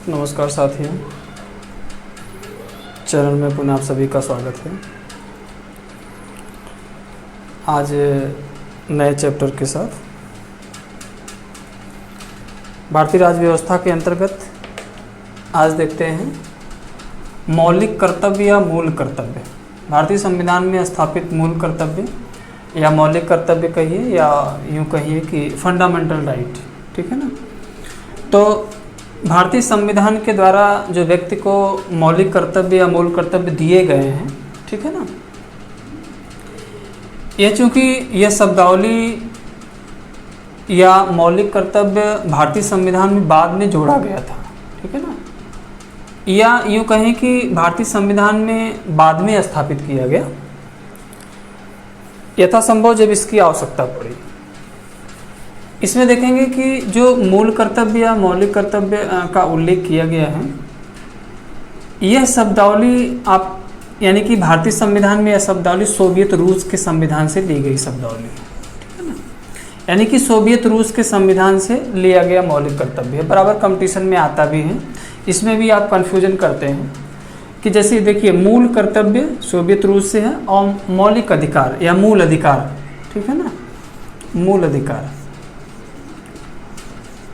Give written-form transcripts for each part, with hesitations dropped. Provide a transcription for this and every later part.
नमस्कार साथियों, चैनल में पुनः आप सभी का स्वागत है। आज नए चैप्टर के साथ भारतीय राज्य व्यवस्था के अंतर्गत आज देखते हैं मौलिक कर्तव्य या मूल कर्तव्य। भारतीय संविधान में स्थापित मूल कर्तव्य या मौलिक कर्तव्य कहिए या यूँ कहिए कि फंडामेंटल राइट, ठीक है ना। तो भारतीय संविधान के द्वारा जो व्यक्ति को मौलिक कर्तव्य या मूल कर्तव्य दिए गए हैं, ठीक है ना, यह चूँकि यह शब्दावली या मौलिक कर्तव्य भारतीय संविधान में बाद में जोड़ा गया था, ठीक है ना, या यूँ कहें कि भारतीय संविधान में बाद में स्थापित किया गया, यथासंभव जब इसकी आवश्यकता पड़ी। इसमें देखेंगे कि जो मूल कर्तव्य या मौलिक कर्तव्य का उल्लेख किया गया है, यह शब्दावली आप यानी कि भारतीय संविधान में यह शब्दावली सोवियत रूस के संविधान से ली गई शब्दावली, ठीक है ना। यानी कि सोवियत रूस के संविधान से लिया गया मौलिक कर्तव्य है। बराबर कंपटीशन में आता भी है। इसमें भी आप कन्फ्यूजन करते हैं कि जैसे देखिए मूल कर्तव्य सोवियत रूस से है और मौलिक अधिकार या मूल अधिकार, ठीक है ना, मूल अधिकार,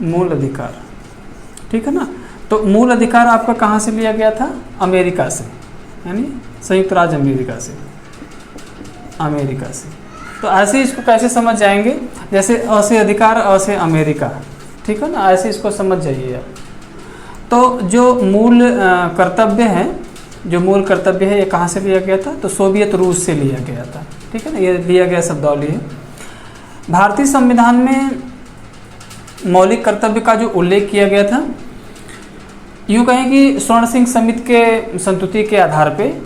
मूल अधिकार, ठीक है ना। तो मूल अधिकार आपका कहाँ से लिया गया था? अमेरिका से, यानी संयुक्त राज्य अमेरिका से, अमेरिका से। तो ऐसे इसको कैसे समझ जाएंगे? जैसे अ से अधिकार, अ से अमेरिका, ठीक है ना, ऐसे इसको समझ जाइए आप। तो जो मूल कर्तव्य है, जो मूल कर्तव्य है, ये कहाँ से लिया गया था? तो सोवियत रूस से लिया गया था, ठीक है ना, ये लिया गया शब्दावली है। भारतीय संविधान में मौलिक कर्तव्य का जो उल्लेख किया गया था, यूँ कहें कि स्वर्ण सिंह समिति के संस्तुति के आधार पे,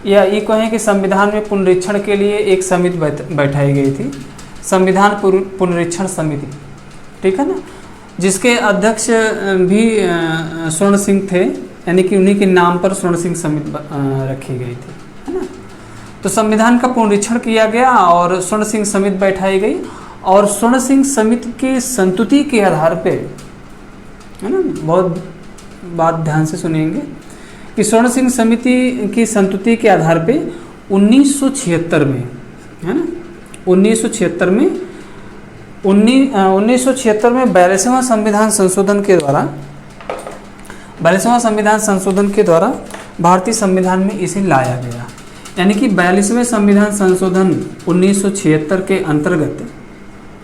या ये कहें कि संविधान में पुनरीक्षण के लिए एक समिति बैठाई गई थी, संविधान पुनरीक्षण समिति, ठीक है ना, जिसके अध्यक्ष भी स्वर्ण सिंह थे, यानी कि उन्हीं के नाम पर स्वर्ण सिंह समिति रखी गई थी, है ना। तो संविधान का पुनरीक्षण किया गया और स्वर्ण सिंह समिति बैठाई गई और स्वर्ण सिंह समिति की संस्तुति के आधार पे, है ना, बहुत बात ध्यान से सुनेंगे कि स्वर्ण सिंह समिति की संस्तुति के आधार पे 1976 में, है ना, 1976 में 42वां संविधान संशोधन के द्वारा, 42वां संविधान संशोधन के द्वारा भारतीय संविधान में इसे लाया गया। यानी कि 42वें संविधान संशोधन 1976 के अंतर्गत,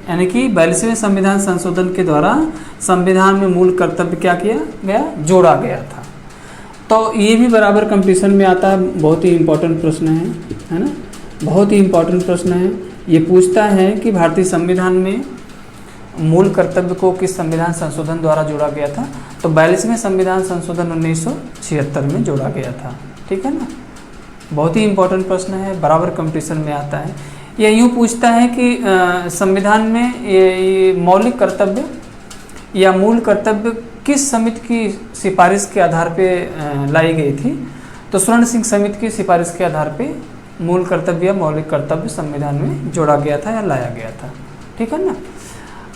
यानी कि 42वें संविधान संशोधन के द्वारा संविधान में मूल कर्तव्य क्या किया गया? जोड़ा गया था। तो ये भी बराबर कंपटीशन में आता है। बहुत ही इम्पोर्टेंट प्रश्न है ना, बहुत ही इम्पोर्टेंट प्रश्न है। ये पूछता है कि भारतीय संविधान में मूल कर्तव्य को किस संविधान संशोधन द्वारा जोड़ा गया था? तो 42वें संविधान संशोधन 1976 में जोड़ा गया था, ठीक है ना। बहुत ही इम्पोर्टेंट प्रश्न है, बराबर कंपटीशन में आता है। यह यूँ पूछता है कि संविधान में ये मौलिक कर्तव्य या मूल कर्तव्य किस समिति की सिफारिश के आधार पे लाई गई थी? तो स्वर्ण सिंह समिति की सिफारिश के आधार पे मूल कर्तव्य या मौलिक कर्तव्य संविधान में जोड़ा गया था या लाया गया था, ठीक है ना।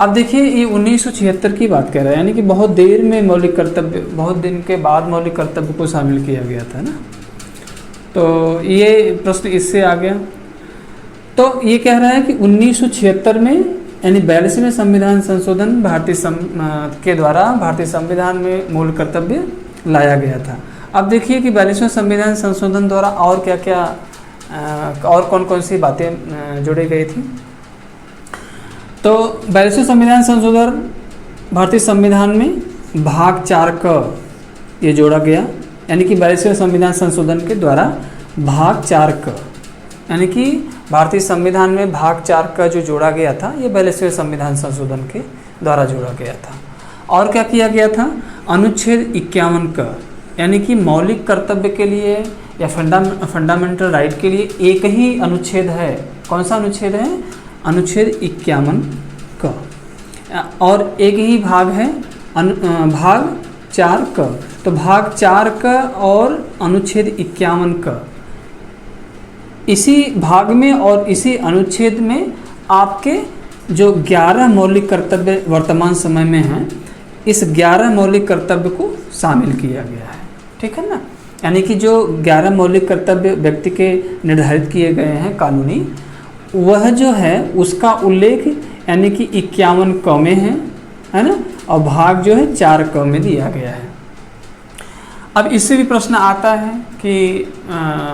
अब देखिए ये 1976 की बात कर रहा है, यानी कि बहुत देर में मौलिक कर्तव्य, बहुत दिन के बाद मौलिक कर्तव्य को शामिल किया गया था ना। तो ये प्रश्न इससे आ गया। तो ये कह रहा है कि 1976 में, यानी 42वें संविधान संशोधन के द्वारा भारतीय संविधान में मूल कर्तव्य लाया गया था। अब देखिए कि 42वें संविधान संशोधन द्वारा और क्या क्या और कौन कौन सी बातें जोड़ी गई थी। तो 42वें संविधान संशोधन भारतीय संविधान में भाग 4 का ये जोड़ा गया, यानी कि 42वें संविधान संशोधन के द्वारा भाग 4 का, यानी कि भारतीय संविधान में भाग 4 का जो जोड़ा गया था, ये 42वें संविधान संशोधन के द्वारा जोड़ा गया था। और क्या किया गया था? अनुच्छेद 51 का, यानी कि मौलिक कर्तव्य के लिए या फंडामेंटल राइट के लिए एक ही अनुच्छेद है। कौन सा अनुच्छेद है? अनुच्छेद 51 का। और एक ही भाग है भाग 4 का। तो भाग 4 का और अनुच्छेद 51 का, इसी भाग में और इसी अनुच्छेद में आपके जो 11 मौलिक कर्तव्य वर्तमान समय में हैं, इस 11 मौलिक कर्तव्य को शामिल किया गया है, ठीक है ना। यानी कि जो 11 मौलिक कर्तव्य व्यक्ति के निर्धारित किए गए हैं कानूनी, वह जो है उसका उल्लेख यानी कि 51 क में है ना, और भाग जो है 4 क में दिया गया है। अब इससे भी प्रश्न आता है कि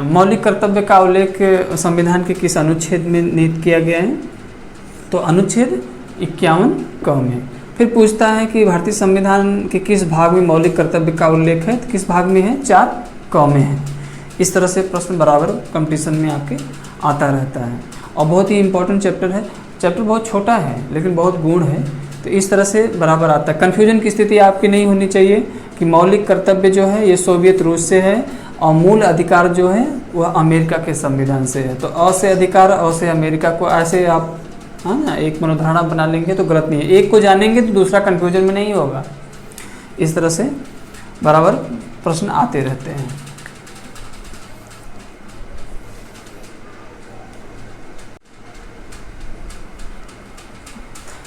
मौलिक कर्तव्य का उल्लेख संविधान के किस अनुच्छेद में निहित किया गया है, तो अनुच्छेद 51 क में। फिर पूछता है कि भारतीय संविधान के किस भाग में मौलिक कर्तव्य का उल्लेख है, तो किस भाग में है, 4 क में है। इस तरह से प्रश्न बराबर कंपटीशन में आपके आता रहता है और बहुत ही इंपॉर्टेंट चैप्टर है। चैप्टर बहुत छोटा है लेकिन बहुत गुण है, तो इस तरह से बराबर आता है। कन्फ्यूजन की स्थिति आपकी नहीं होनी चाहिए कि मौलिक कर्तव्य जो है ये सोवियत रूस से है और मूल अधिकार जो है वह अमेरिका के संविधान से है। तो अ से अधिकार, अ से अमेरिका को ऐसे आप हाँ ना एक मनोधारणा बना लेंगे तो गलत नहीं है। एक को जानेंगे तो दूसरा कन्फ्यूजन में नहीं होगा। इस तरह से बराबर प्रश्न आते रहते हैं।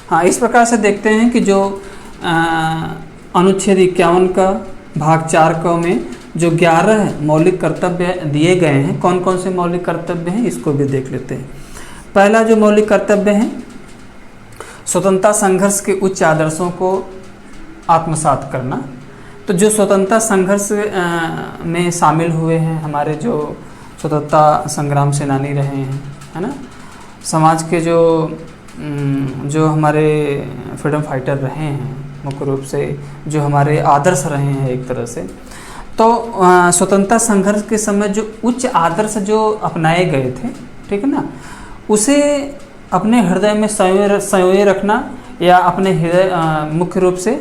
हाँ, इस प्रकार से देखते हैं कि जो अनुच्छेद 51 का भाग 4 क में जो 11 मौलिक कर्तव्य दिए गए हैं, कौन कौन से मौलिक कर्तव्य हैं इसको भी देख लेते हैं। पहला जो मौलिक कर्तव्य है, स्वतंत्रता संघर्ष के उच्च आदर्शों को आत्मसात करना। तो जो स्वतंत्रता संघर्ष में शामिल हुए हैं, हमारे जो स्वतंत्रता संग्राम सेनानी रहे हैं, है ना, समाज के जो हमारे फ्रीडम फाइटर रहे हैं, मुख्य रूप से जो हमारे आदर्श रहे हैं एक तरह से, तो स्वतंत्रता संघर्ष के समय जो उच्च आदर्श जो अपनाए गए थे, ठीक है ना, उसे अपने हृदय में संयोए रखना या अपने हृदय मुख्य रूप से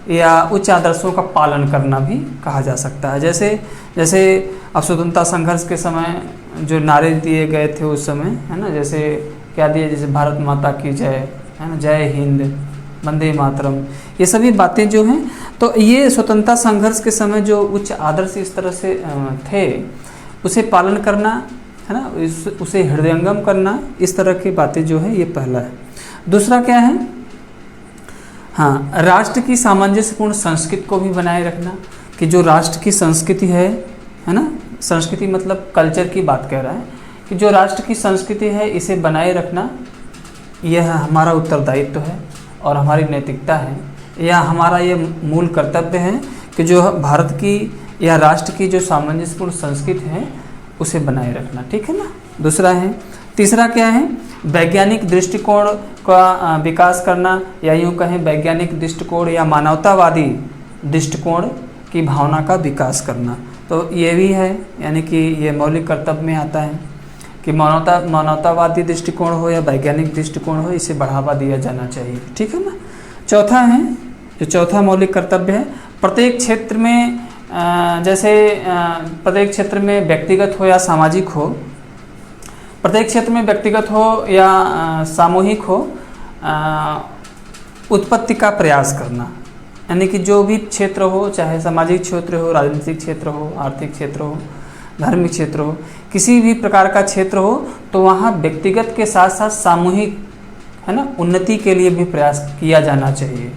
या उच्च आदर्शों का पालन करना भी कहा जा सकता है। जैसे अब स्वतंत्रता संघर्ष के समय जो नारे दिए गए थे उस समय, है ना, जैसे क्या दिए, जैसे भारत माता की जय, है ना, जय हिंद, वंदे मातरम, ये सभी बातें जो हैं, तो ये स्वतंत्रता संघर्ष के समय जो उच्च आदर्श इस तरह से थे, उसे पालन करना, है ना, उसे हृदयंगम करना, इस तरह की बातें जो है ये पहला है। दूसरा क्या है, हाँ, राष्ट्र की सामंजस्यपूर्ण संस्कृति को भी बनाए रखना, कि जो राष्ट्र की संस्कृति है ना, संस्कृति मतलब कल्चर की बात कह रहा है, कि जो राष्ट्र की संस्कृति है इसे बनाए रखना, यह हमारा उत्तरदायित्व है और हमारी नैतिकता है, या हमारा ये मूल कर्तव्य है कि जो भारत की या राष्ट्र की जो सामंजस्यपूर्ण संस्कृति है उसे बनाए रखना, ठीक है ना। दूसरा है। तीसरा क्या है, वैज्ञानिक दृष्टिकोण का विकास करना, या यूँ कहें वैज्ञानिक दृष्टिकोण या मानवतावादी दृष्टिकोण की भावना का विकास करना। तो ये भी है, यानी कि ये मौलिक कर्तव्य में आता है कि मानवतावादी दृष्टिकोण हो या वैज्ञानिक दृष्टिकोण हो, इसे बढ़ावा दिया जाना चाहिए, ठीक है ना। चौथा है, जो चौथा मौलिक कर्तव्य है, प्रत्येक क्षेत्र में जैसे प्रत्येक क्षेत्र में व्यक्तिगत हो या सामाजिक हो, प्रत्येक क्षेत्र में व्यक्तिगत हो या सामूहिक हो, उत्पत्ति का प्रयास करना। यानी कि जो भी क्षेत्र हो, चाहे सामाजिक क्षेत्र हो, राजनीतिक क्षेत्र हो, आर्थिक क्षेत्र हो, धार्मिक क्षेत्र हो, किसी भी प्रकार का क्षेत्र हो, तो वहाँ व्यक्तिगत के साथ साथ सामूहिक, है ना, उन्नति के लिए भी प्रयास किया जाना चाहिए।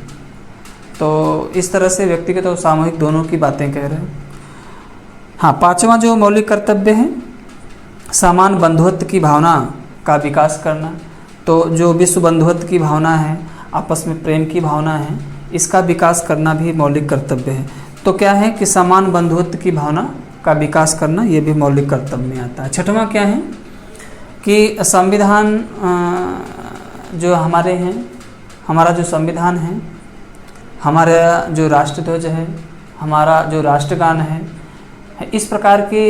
तो इस तरह से व्यक्तिगत और सामूहिक दोनों की बातें कह रहे हैं। हाँ, पांचवा जो मौलिक कर्तव्य है, समान बंधुत्व की भावना का विकास करना। तो जो विश्व बंधुत्व की भावना है, आपस में प्रेम की भावना है, इसका विकास करना भी मौलिक कर्तव्य है। तो क्या है कि समान बंधुत्व की भावना का विकास करना, ये भी मौलिक कर्तव्य में आता है। छठवां क्या है कि संविधान जो हमारे हैं, हमारा जो संविधान है, हमारा जो राष्ट्रध्वज है, हमारा जो राष्ट्रगान है, इस प्रकार के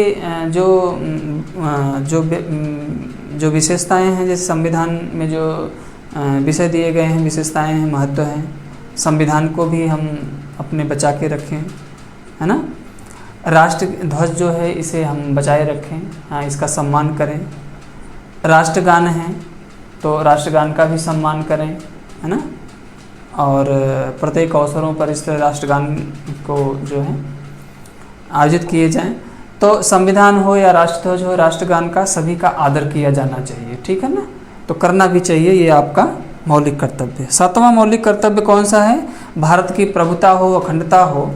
जो विशेषताएं हैं, जैसे संविधान में जो विषय दिए गए हैं, विशेषताएं हैं, महत्व हैं, संविधान को भी हम अपने बचा के रखें, है ना। राष्ट्र ध्वज जो है इसे हम बचाए रखें, हाँ, इसका सम्मान करें। राष्ट्रगान है तो राष्ट्रगान का भी सम्मान करें, है ना। और प्रत्येक अवसरों पर इस तरह राष्ट्रगान को जो है आयोजित किए जाएं। तो संविधान हो या राष्ट्रध्वज हो, राष्ट्रगान का सभी का आदर किया जाना चाहिए, ठीक है ना। तो करना भी चाहिए, ये आपका मौलिक कर्तव्य है। सातवां मौलिक कर्तव्य कौन सा है, भारत की प्रभुता हो, अखंडता हो,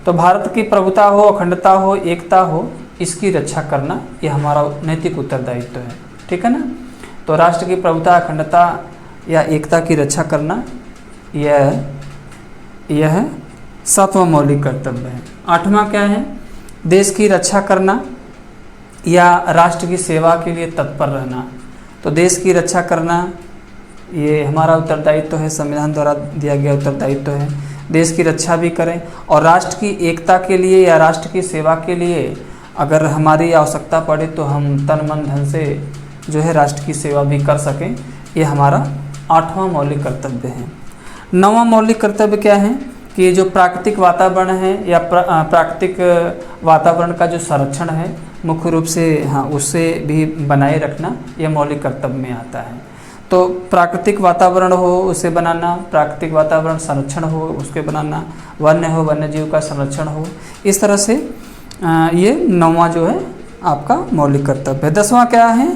तो भारत की प्रभुता हो, अखंडता हो, एकता हो, इसकी रक्षा करना ये हमारा नैतिक उत्तरदायित्व है। ठीक है ना। तो राष्ट्र की प्रभुता, अखंडता या एकता की रक्षा करना यह 7वां मौलिक कर्तव्य है। 8वां क्या है? देश की रक्षा करना या राष्ट्र की सेवा के लिए तत्पर रहना। तो देश की रक्षा करना ये हमारा उत्तरदायित्व है, संविधान द्वारा दिया गया उत्तरदायित्व है। देश की रक्षा भी करें और राष्ट्र की एकता के लिए या राष्ट्र की सेवा के लिए अगर हमारी आवश्यकता पड़े तो हम तन मन धन से जो है राष्ट्र की सेवा भी कर सकें। ये हमारा 8वां मौलिक कर्तव्य है। 9वां मौलिक कर्तव्य क्या है कि जो प्राकृतिक वातावरण है या प्राकृतिक वातावरण का जो संरक्षण है मुख्य रूप से उससे भी बनाए रखना यह मौलिक कर्तव्य में आता है। तो प्राकृतिक वातावरण हो उसे बनाना, प्राकृतिक वातावरण संरक्षण हो उसके बनाना, वन्य हो वन्य जीव का संरक्षण हो, इस तरह से ये 9वां जो है आपका मौलिक कर्तव्य है। 10वां क्या है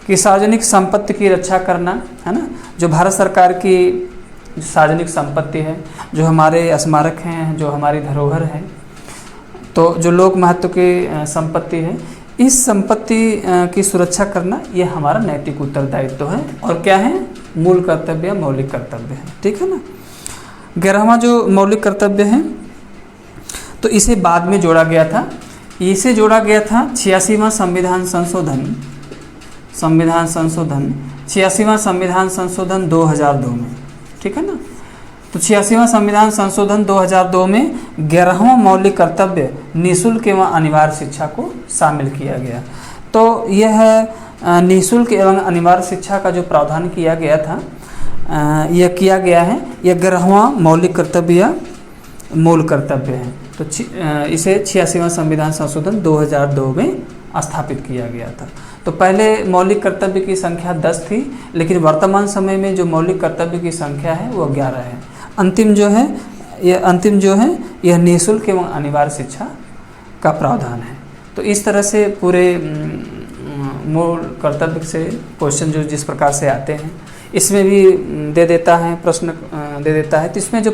कि सार्वजनिक संपत्ति की रक्षा करना, है ना। जो भारत सरकार की सार्वजनिक संपत्ति है, जो हमारे स्मारक हैं, जो हमारी धरोहर है, तो जो लोक महत्व की संपत्ति है, इस संपत्ति की सुरक्षा करना ये हमारा नैतिक उत्तरदायित्व है और क्या है? मूल कर्तव्य या मौलिक कर्तव्य है। ठीक है ना। 11वां जो मौलिक कर्तव्य है तो इसे बाद में जोड़ा गया था। इसे जोड़ा गया था 86वां संविधान संशोधन 86वां संविधान संशोधन 2002 में। ठीक है ना। तो 86वां संविधान संशोधन 2002 में 11वां मौलिक कर्तव्य निःशुल्क एवं अनिवार्य शिक्षा को शामिल किया गया। तो यह निःशुल्क एवं अनिवार्य शिक्षा का जो प्रावधान किया गया था यह किया गया है, यह 11वां मौलिक कर्तव्य या मूल कर्तव्य है। तो इसे 86वां संविधान संशोधन 2002 में स्थापित किया गया था। तो पहले मौलिक कर्तव्य की संख्या 10 थी, लेकिन वर्तमान समय में जो मौलिक कर्तव्य की संख्या है वो 11 है। अंतिम जो है यह निःशुल्क एवं अनिवार्य शिक्षा का प्रावधान है। तो इस तरह से पूरे मूल कर्तव्य से क्वेश्चन जो जिस प्रकार से आते हैं इसमें भी दे देता है, प्रश्न दे देता है। तो इसमें जो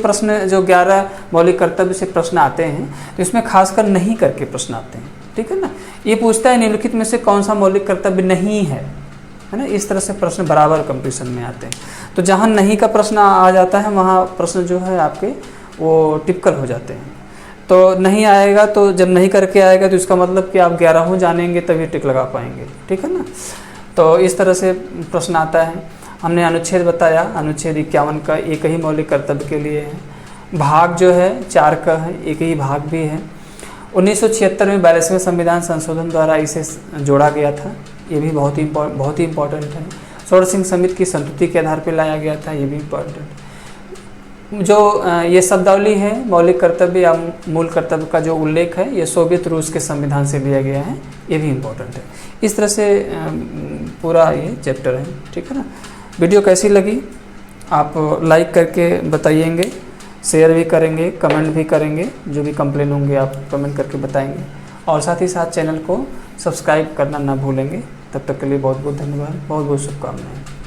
11 मौलिक कर्तव्य से प्रश्न आते हैं तो इसमें खासकर नहीं करके प्रश्न आते हैं। ठीक है ना। ये पूछता है निम्नलिखित में से कौन सा मौलिक कर्तव्य नहीं है ना। इस तरह से प्रश्न बराबर कंपटीशन में आते हैं। तो जहाँ नहीं का प्रश्न आ जाता है वहाँ प्रश्न जो है आपके वो टिपिकल हो जाते हैं। तो नहीं आएगा, तो जब नहीं करके आएगा तो इसका मतलब कि आप 11 जानेंगे तभी टिक लगा पाएंगे। ठीक है ना। तो इस तरह से प्रश्न आता है। हमने अनुच्छेद बताया, अनुच्छेद 51 का एक ही मौलिक कर्तव्य के लिए है। भाग जो है 4 का है, एक ही भाग भी है। 1976 में 42वें संविधान संशोधन द्वारा इसे जोड़ा गया था, ये भी बहुत ही इम्पोर्टेंट है। षोडश सिंह समिति की संतुति के आधार पर लाया गया था, ये भी इम्पोर्टेंट। जो ये शब्दावली है मौलिक कर्तव्य या मूल कर्तव्य का जो उल्लेख है ये सोवियत रूस के संविधान से लिया गया है, ये भी इम्पोर्टेंट है। इस तरह से पूरा ये चैप्टर है। ठीक है ना। वीडियो कैसी लगी आप लाइक करके बताइएंगे, शेयर भी करेंगे, कमेंट भी करेंगे, जो भी कंप्लेन होंगे आप कमेंट करके बताएंगे और साथ ही साथ चैनल को सब्सक्राइब करना ना भूलेंगे। तब तक के लिए बहुत बहुत धन्यवाद, बहुत बहुत शुभकामनाएं।